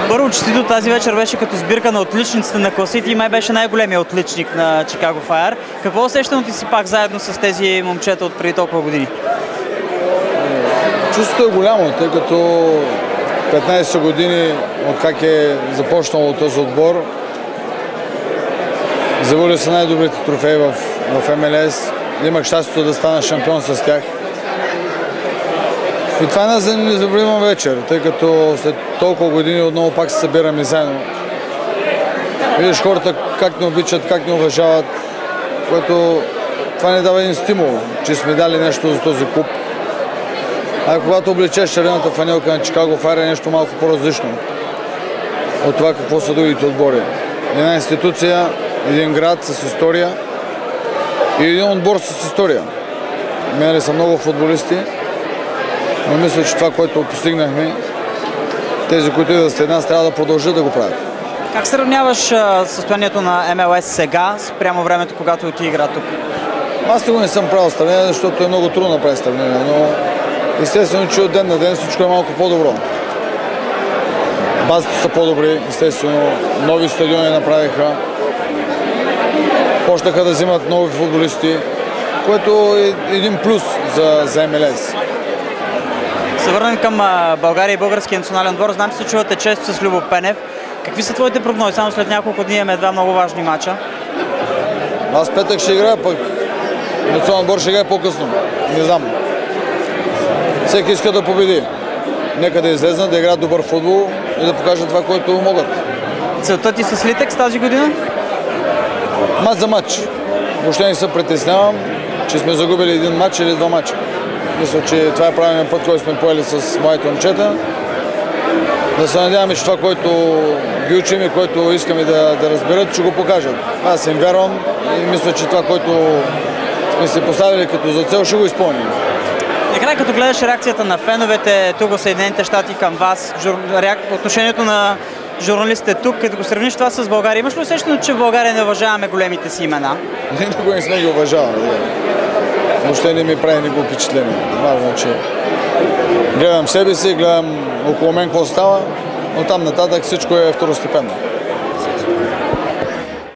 Първо, честито тази вечер беше като сбирка на отличниците на класите и май беше най-големия отличник на Чикаго Файър. Какво усещането ти си пак заедно с тези момчета от преди толкова години? Чувството е голямо, тъй като 15 години от как е започнал този отбор, заволи са най-добрите трофеи в МЛС. Имах щастието да стана шампион с тях. И това е незабравима вечер, тъй като след толкова години отново пак се събираме заедно. Виждаш хората как ни обичат, как ни уважават, което това ни дава един стимул, че сме дали нещо за този клуб. А когато облечеш червената фанелка на Чикаго Файър е нещо малко по-различно от това какво са другите отбори. Една институция, един град с история и един отбор с история. Минали са много футболисти, но мисля, че това, което постигнахме, тези, които идват след нас, трябва да продължат да го правят. Как сравняваш състоянието на МЛС сега спрямо времето, когато ти игра тук? Аз го не съм правил сравнение, защото е много трудно да прави сравнение, но естествено, че от ден на ден всичко е малко по-добро. Базите са по-добри, естествено, нови стадиони направиха. Почнаха да взимат нови футболисти, което е един плюс за МЛС. Се върнем към България и българския национален отбор. Знам, че се чувате често с Любо Пенев. Какви са твоите прогнози? Само след няколко дни имаме два много важни мача. Аз петък ще играя, пък национален отбор ще играе по-късно. Не знам. Всеки иска да победи. Нека да излезнат, да играят добър футбол и да покажат това, което могат. Целта ти с Литекс тази година? Мач за мач. Въобще не се притеснявам, че сме загубили един мач или два мача. Мисля, че това е правилният път, който сме поели с моите момчета. Да се надяваме, че това, което ги учим и което искаме да разберат, че го покажат. Аз им вярвам и мисля, че това, което сме се поставили като за цел, ще го изпълним. Накрая, като гледаш реакцията на феновете тук в Съединените щати към вас, отношението на журналистите тук, като го сравниш това с България, имаш ли усещането, че в България не уважаваме големите си имена? Никога не сме ги уважавали. Въобще не ми прави никакво впечатление. Важно, че гледам себе си, гледам около мен какво става, но там нататък всичко е второстепенно.